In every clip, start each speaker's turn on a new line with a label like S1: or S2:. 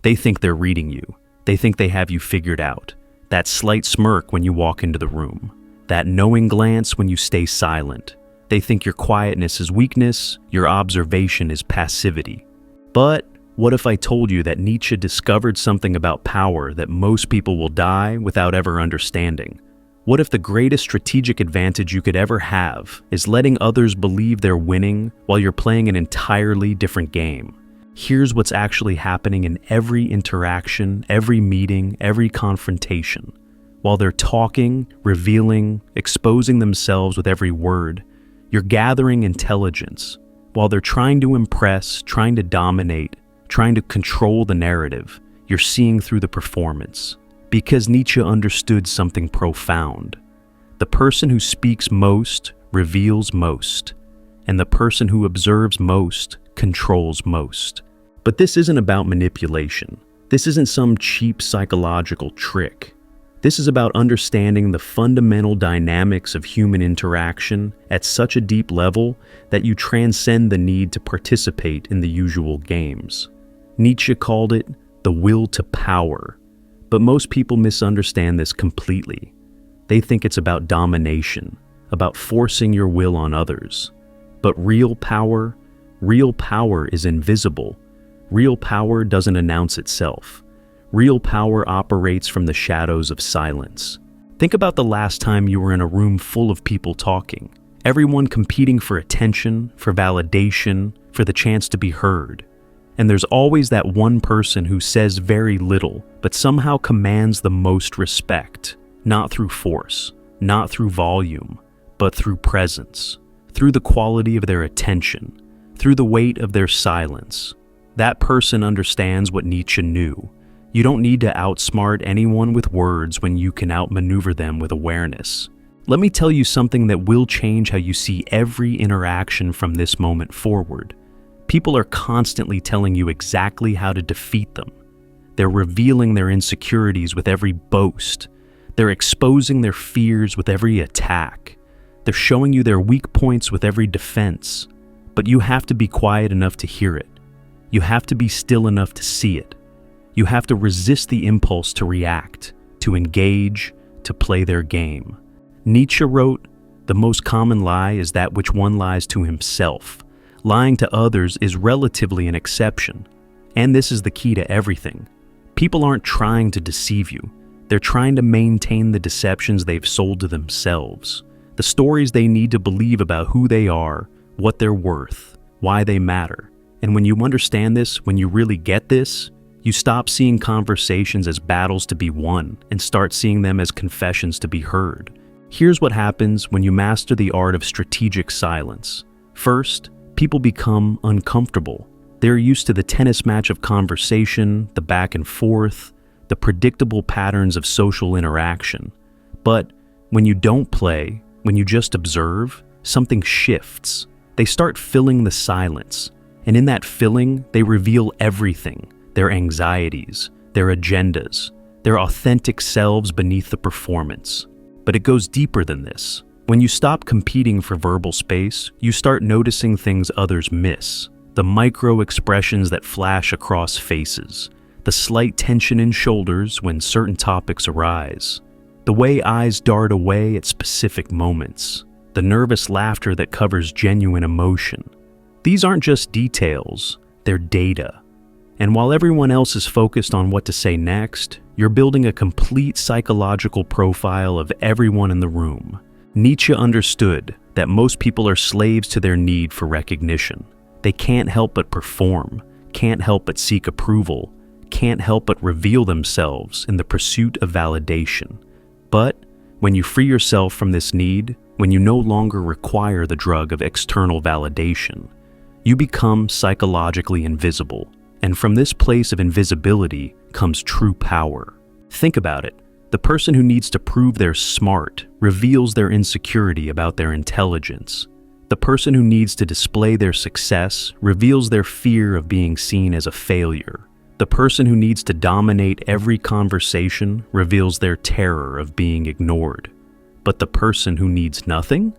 S1: They think they're reading you. They think they have you figured out. That slight smirk when you walk into the room. That knowing glance when you stay silent. They think your quietness is weakness, your observation is passivity. But what if I told you that Nietzsche discovered something about power that most people will die without ever understanding? What if the greatest strategic advantage you could ever have is letting others believe they're winning while you're playing an entirely different game? Here's what's actually happening in every interaction, every meeting, every confrontation. While they're talking, revealing, exposing themselves with every word, you're gathering intelligence. While they're trying to impress, trying to dominate, trying to control the narrative, you're seeing through the performance. Because Nietzsche understood something profound. The person who speaks most reveals most, and the person who observes most controls most. But this isn't about manipulation. This isn't some cheap psychological trick. This is about understanding the fundamental dynamics of human interaction at such a deep level that you transcend the need to participate in the usual games. Nietzsche called it the will to power. But most people misunderstand this completely. They think it's about domination, about forcing your will on others. But real power is invisible. Real power doesn't announce itself. Real power operates from the shadows of silence. Think about the last time you were in a room full of people talking, everyone competing for attention, for validation, for the chance to be heard. And there's always that one person who says very little, but somehow commands the most respect, not through force, not through volume, but through presence, through the quality of their attention, through the weight of their silence. That person understands what Nietzsche knew. You don't need to outsmart anyone with words when you can outmaneuver them with awareness. Let me tell you something that will change how you see every interaction from this moment forward. People are constantly telling you exactly how to defeat them. They're revealing their insecurities with every boast. They're exposing their fears with every attack. They're showing you their weak points with every defense. But you have to be quiet enough to hear it. You have to be still enough to see it. You have to resist the impulse to react, to engage, to play their game. Nietzsche wrote, "The most common lie is that which one lies to himself. Lying to others is relatively an exception. And this is the key to everything. People aren't trying to deceive you. They're trying to maintain the deceptions they've sold to themselves. The stories they need to believe about who they are, what they're worth, why they matter. And when you understand this, when you really get this, you stop seeing conversations as battles to be won and start seeing them as confessions to be heard. Here's what happens when you master the art of strategic silence. First, people become uncomfortable. They're used to the tennis match of conversation, the back and forth, the predictable patterns of social interaction. But when you don't play, when you just observe, something shifts. They start filling the silence. And in that filling, they reveal everything, their anxieties, their agendas, their authentic selves beneath the performance. But it goes deeper than this. When you stop competing for verbal space, you start noticing things others miss. The micro expressions that flash across faces. The slight tension in shoulders when certain topics arise. The way eyes dart away at specific moments. The nervous laughter that covers genuine emotion. These aren't just details, they're data. And while everyone else is focused on what to say next, you're building a complete psychological profile of everyone in the room. Nietzsche understood that most people are slaves to their need for recognition. They can't help but perform, can't help but seek approval, can't help but reveal themselves in the pursuit of validation. But when you free yourself from this need, when you no longer require the drug of external validation, you become psychologically invisible. And from this place of invisibility comes true power. Think about it. The person who needs to prove they're smart reveals their insecurity about their intelligence. The person who needs to display their success reveals their fear of being seen as a failure. The person who needs to dominate every conversation reveals their terror of being ignored. But the person who needs nothing,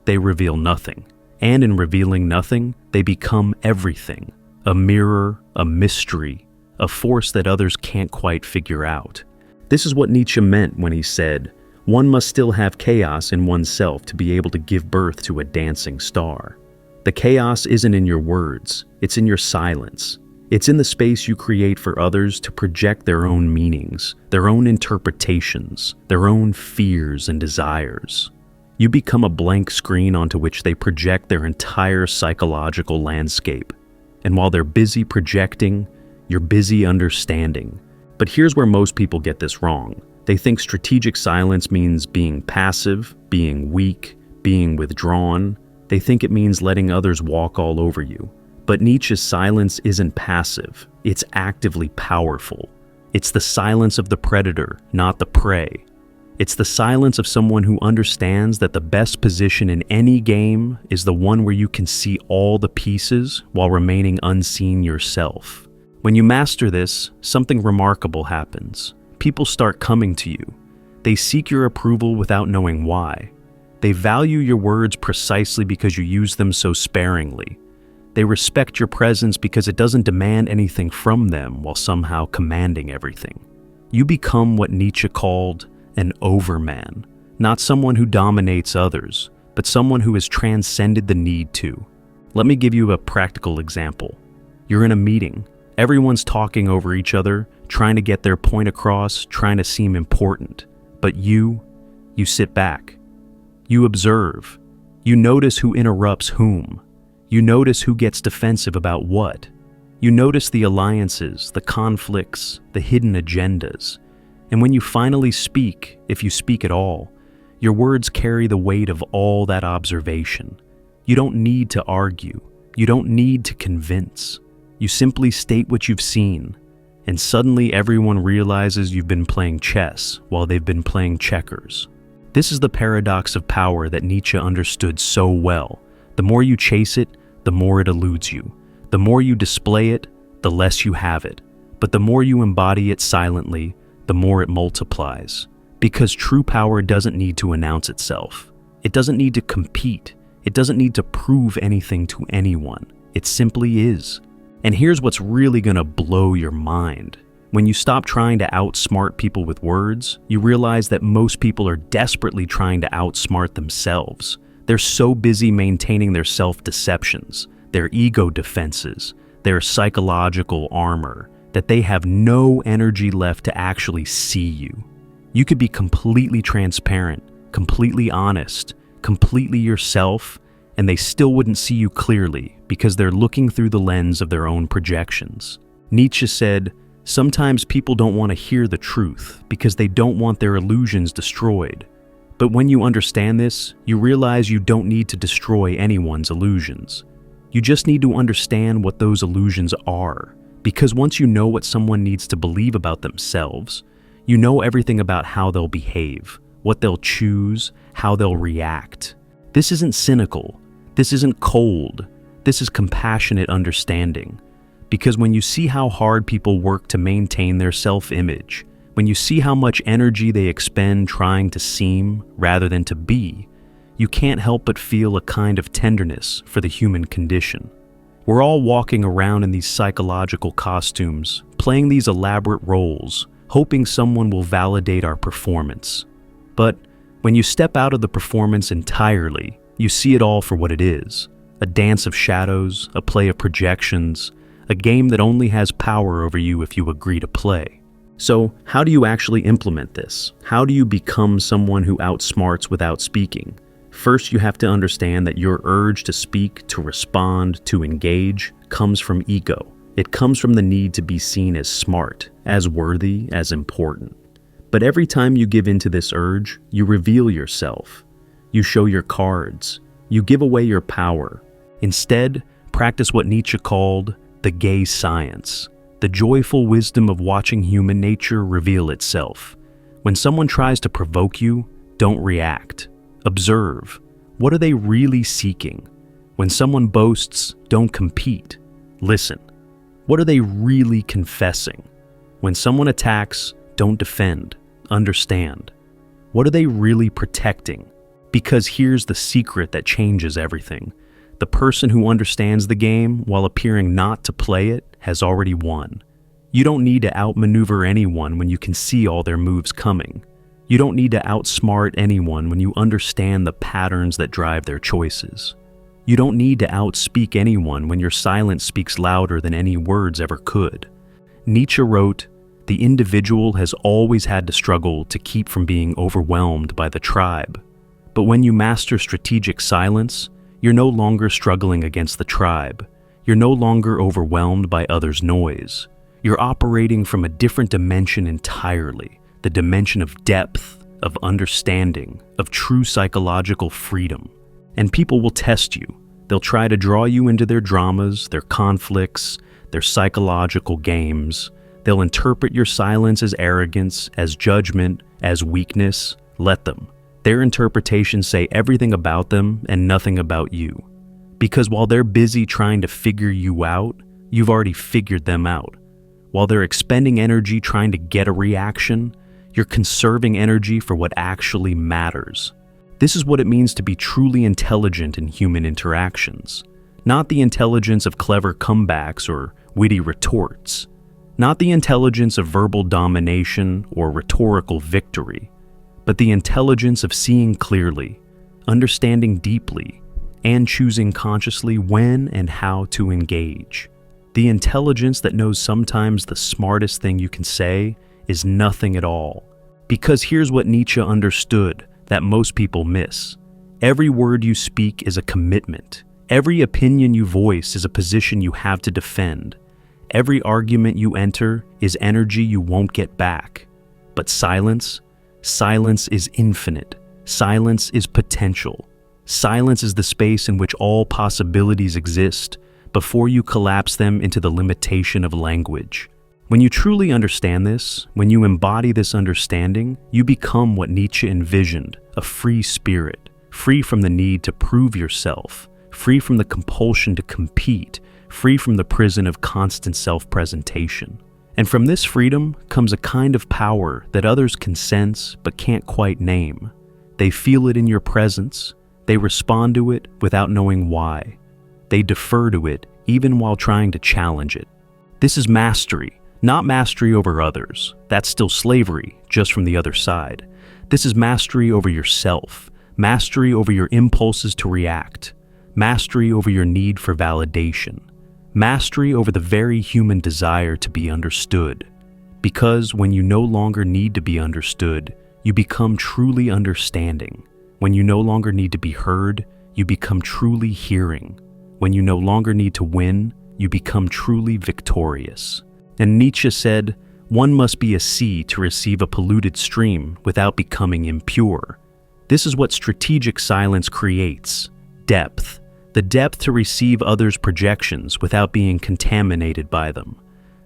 S1: they reveal nothing. And in revealing nothing, they become everything. A mirror, a mystery, a force that others can't quite figure out. This is what Nietzsche meant when he said, "One must still have chaos in oneself to be able to give birth to a dancing star." The chaos isn't in your words, it's in your silence. It's in the space you create for others to project their own meanings, their own interpretations, their own fears and desires. You become a blank screen onto which they project their entire psychological landscape. And while they're busy projecting, you're busy understanding. But here's where most people get this wrong. They think strategic silence means being passive, being weak, being withdrawn. They think it means letting others walk all over you. But Nietzsche's silence isn't passive, it's actively powerful. It's the silence of the predator, not the prey. It's the silence of someone who understands that the best position in any game is the one where you can see all the pieces while remaining unseen yourself. When you master this, something remarkable happens. People start coming to you. They seek your approval without knowing why. They value your words precisely because you use them so sparingly. They respect your presence because it doesn't demand anything from them while somehow commanding everything. You become what Nietzsche called an overman, not someone who dominates others, but someone who has transcended the need to. Let me give you a practical example. You're in a meeting. Everyone's talking over each other, trying to get their point across, trying to seem important. But you sit back. You observe. You notice who interrupts whom. You notice who gets defensive about what. You notice the alliances, the conflicts, the hidden agendas. And when you finally speak, if you speak at all, your words carry the weight of all that observation. You don't need to argue. You don't need to convince. You simply state what you've seen, and suddenly everyone realizes you've been playing chess while they've been playing checkers. This is the paradox of power that Nietzsche understood so well. The more you chase it, the more it eludes you. The more you display it, the less you have it. But the more you embody it silently, the more it multiplies. Because true power doesn't need to announce itself. It doesn't need to compete. It doesn't need to prove anything to anyone. It simply is. And here's what's really gonna blow your mind. When you stop trying to outsmart people with words, you realize that most people are desperately trying to outsmart themselves. They're so busy maintaining their self-deceptions, their ego defenses, their psychological armor, that they have no energy left to actually see you. You could be completely transparent, completely honest, completely yourself, and they still wouldn't see you clearly because they're looking through the lens of their own projections. Nietzsche said, "Sometimes people don't want to hear the truth because they don't want their illusions destroyed. But when you understand this, you realize you don't need to destroy anyone's illusions. You just need to understand what those illusions are, because once you know what someone needs to believe about themselves, you know everything about how they'll behave, what they'll choose, how they'll react. This isn't cynical. This isn't cold. This is compassionate understanding. Because when you see how hard people work to maintain their self-image, when you see how much energy they expend trying to seem rather than to be, you can't help but feel a kind of tenderness for the human condition. We're all walking around in these psychological costumes, playing these elaborate roles, hoping someone will validate our performance. But when you step out of the performance entirely, you see it all for what it is: a dance of shadows, a play of projections, a game that only has power over you if you agree to play. So, how do you actually implement this? How do you become someone who outsmarts without speaking? First, you have to understand that your urge to speak, to respond, to engage comes from ego. It comes from the need to be seen as smart, as worthy, as important. But every time you give in to this urge, you reveal yourself. You show your cards. You give away your power. Instead, practice what Nietzsche called the gay science, the joyful wisdom of watching human nature reveal itself. When someone tries to provoke you, don't react. Observe. What are they really seeking? When someone boasts, don't compete. Listen. What are they really confessing? When someone attacks, don't defend. Understand. What are they really protecting? Because here's the secret that changes everything. The person who understands the game while appearing not to play it has already won. You don't need to outmaneuver anyone when you can see all their moves coming. You don't need to outsmart anyone when you understand the patterns that drive their choices. You don't need to outspeak anyone when your silence speaks louder than any words ever could. Nietzsche wrote, "The individual has always had to struggle to keep from being overwhelmed by the tribe. But when you master strategic silence, you're no longer struggling against the tribe. You're no longer overwhelmed by others' noise. You're operating from a different dimension entirely, the dimension of depth, of understanding, of true psychological freedom. And people will test you. They'll try to draw you into their dramas, their conflicts, their psychological games. They'll interpret your silence as arrogance, as judgment, as weakness. Let them. Their interpretations say everything about them and nothing about you. Because while they're busy trying to figure you out, you've already figured them out. While they're expending energy trying to get a reaction, you're conserving energy for what actually matters. This is what it means to be truly intelligent in human interactions. Not the intelligence of clever comebacks or witty retorts. Not the intelligence of verbal domination or rhetorical victory, but the intelligence of seeing clearly, understanding deeply, and choosing consciously when and how to engage. The intelligence that knows sometimes the smartest thing you can say is nothing at all. Because here's what Nietzsche understood that most people miss. Every word you speak is a commitment. Every opinion you voice is a position you have to defend. Every argument you enter is energy you won't get back. But silence is infinite. Silence is potential. Silence is the space in which all possibilities exist before you collapse them into the limitation of language. When you truly understand this, when you embody this understanding, you become what Nietzsche envisioned, a free spirit, free from the need to prove yourself, free from the compulsion to compete, free from the prison of constant self-presentation. And from this freedom comes a kind of power that others can sense but can't quite name. They feel it in your presence. They respond to it without knowing why. They defer to it even while trying to challenge it. This is mastery, not mastery over others. That's still slavery, just from the other side. This is mastery over yourself, mastery over your impulses to react, mastery over your need for validation, mastery over the very human desire to be understood. Because when you no longer need to be understood, you become truly understanding. When you no longer need to be heard, you become truly hearing. When you no longer need to win, you become truly victorious. And Nietzsche said, "One must be a sea to receive a polluted stream without becoming impure." This is what strategic silence creates: depth. The depth to receive others' projections without being contaminated by them.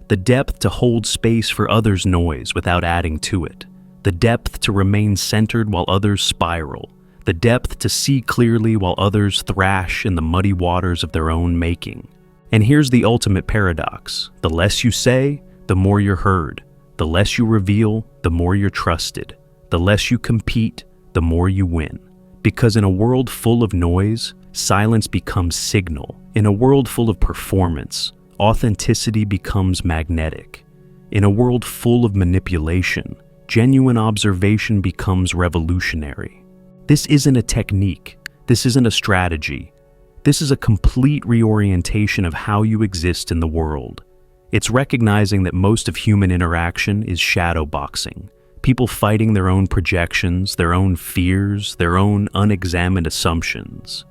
S1: The depth to hold space for others' noise without adding to it. The depth to remain centered while others spiral. The depth to see clearly while others thrash in the muddy waters of their own making. And here's the ultimate paradox. The less you say, the more you're heard. The less you reveal, the more you're trusted. The less you compete, the more you win. Because in a world full of noise, silence becomes signal. In a world full of performance, authenticity becomes magnetic. In a world full of manipulation, genuine observation becomes revolutionary. This isn't a technique. This isn't a strategy. This is a complete reorientation of how you exist in the world. It's recognizing that most of human interaction is shadow boxing. People fighting their own projections, their own fears, their own unexamined assumptions.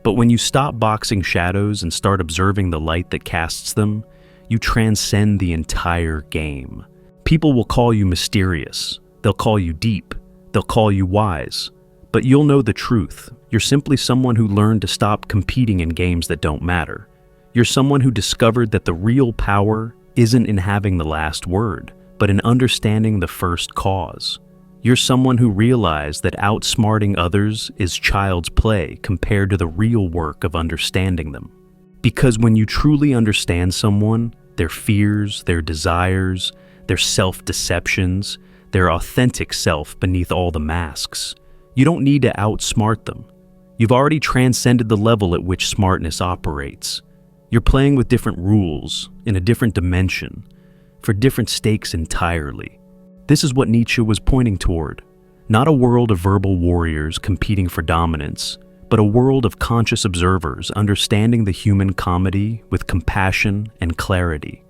S1: But when you stop boxing shadows and start observing the light that casts them, you transcend the entire game. People will call you mysterious. They'll call you deep. They'll call you wise. But you'll know the truth. You're simply someone who learned to stop competing in games that don't matter. You're someone who discovered that the real power isn't in having the last word, but in understanding the first cause. You're someone who realized that outsmarting others is child's play compared to the real work of understanding them. Because when you truly understand someone, their fears, their desires, their self-deceptions, their authentic self beneath all the masks, you don't need to outsmart them. You've already transcended the level at which smartness operates. You're playing with different rules, in a different dimension. for different stakes entirely. This is what Nietzsche was pointing toward. Not a world of verbal warriors competing for dominance, but a world of conscious observers understanding the human comedy with compassion and clarity.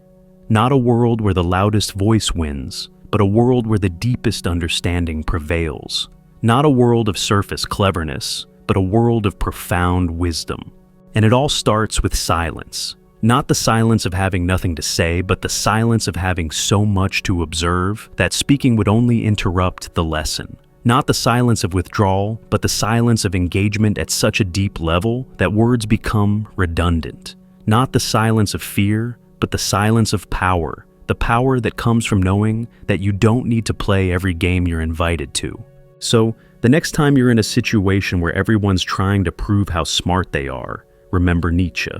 S1: Not a world where the loudest voice wins, but a world where the deepest understanding prevails. Not a world of surface cleverness, but a world of profound wisdom. And it all starts with silence. Not the silence of having nothing to say, but the silence of having so much to observe that speaking would only interrupt the lesson. Not the silence of withdrawal, but the silence of engagement at such a deep level that words become redundant. Not the silence of fear, but the silence of power. The power that comes from knowing that you don't need to play every game you're invited to. So, the next time you're in a situation where everyone's trying to prove how smart they are, remember Nietzsche.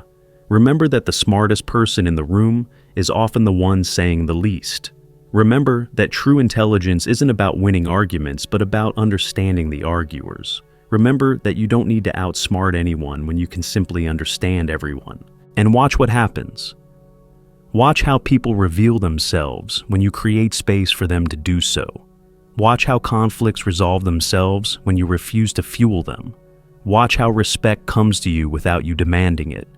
S1: Remember that the smartest person in the room is often the one saying the least. Remember that true intelligence isn't about winning arguments, but about understanding the arguers. Remember that you don't need to outsmart anyone when you can simply understand everyone. And watch what happens. Watch how people reveal themselves when you create space for them to do so. Watch how conflicts resolve themselves when you refuse to fuel them. Watch how respect comes to you without you demanding it.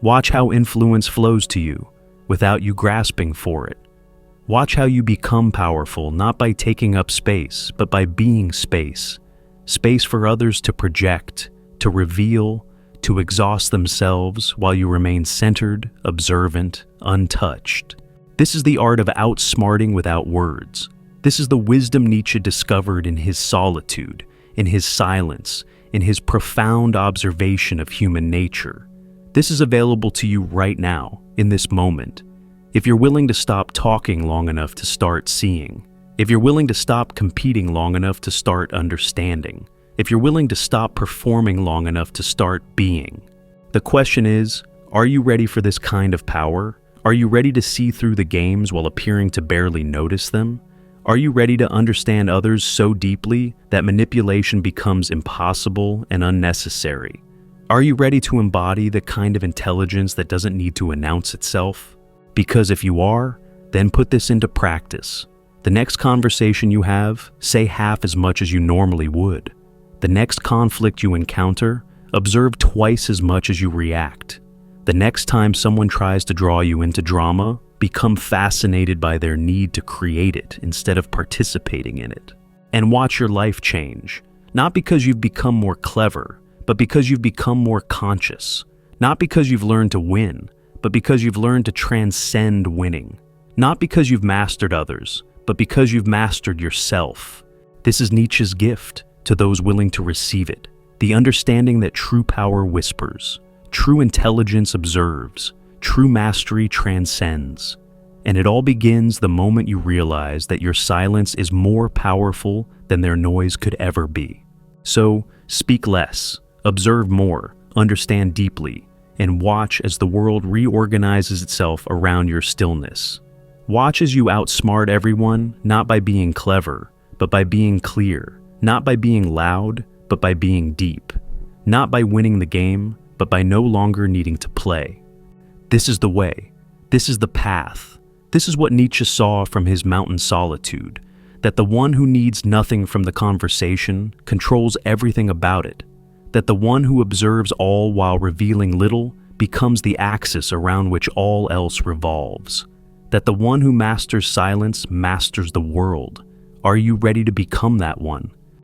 S1: Watch how influence flows to you without you grasping for it. Watch how you become powerful not by taking up space, but by being space. Space for others to project, to reveal, to exhaust themselves while you remain centered, observant, untouched. This is the art of outsmarting without words. This is the wisdom Nietzsche discovered in his solitude, in his silence, in his profound observation of human nature. This is available to you right now, in this moment. If you're willing to stop talking long enough to start seeing, if you're willing to stop competing long enough to start understanding, if you're willing to stop performing long enough to start being. The question is, are you ready for this kind of power? Are you ready to see through the games while appearing to barely notice them? Are you ready to understand others so deeply that manipulation becomes impossible and unnecessary? Are you ready to embody the kind of intelligence that doesn't need to announce itself? Because if you are, then put this into practice. The next conversation you have, say half as much as you normally would. The next conflict you encounter, observe twice as much as you react. The next time someone tries to draw you into drama, become fascinated by their need to create it instead of participating in it. And watch your life change, not because you've become more clever, but because you've become more conscious. Not because you've learned to win, but because you've learned to transcend winning. Not because you've mastered others, but because you've mastered yourself. This is Nietzsche's gift to those willing to receive it. The understanding that true power whispers, true intelligence observes, true mastery transcends. And it all begins the moment you realize that your silence is more powerful than their noise could ever be. So, speak less, observe more, understand deeply, and watch as the world reorganizes itself around your stillness. Watch as you outsmart everyone, not by being clever, but by being clear, not by being loud, but by being deep, not by winning the game, but by no longer needing to play. This is the way. This is the path. This is what Nietzsche saw from his mountain solitude, that the one who needs nothing from the conversation controls everything about it, that the one who observes all while revealing little becomes the axis around which all else revolves, that the one who masters silence masters the world. Are you ready to become that one?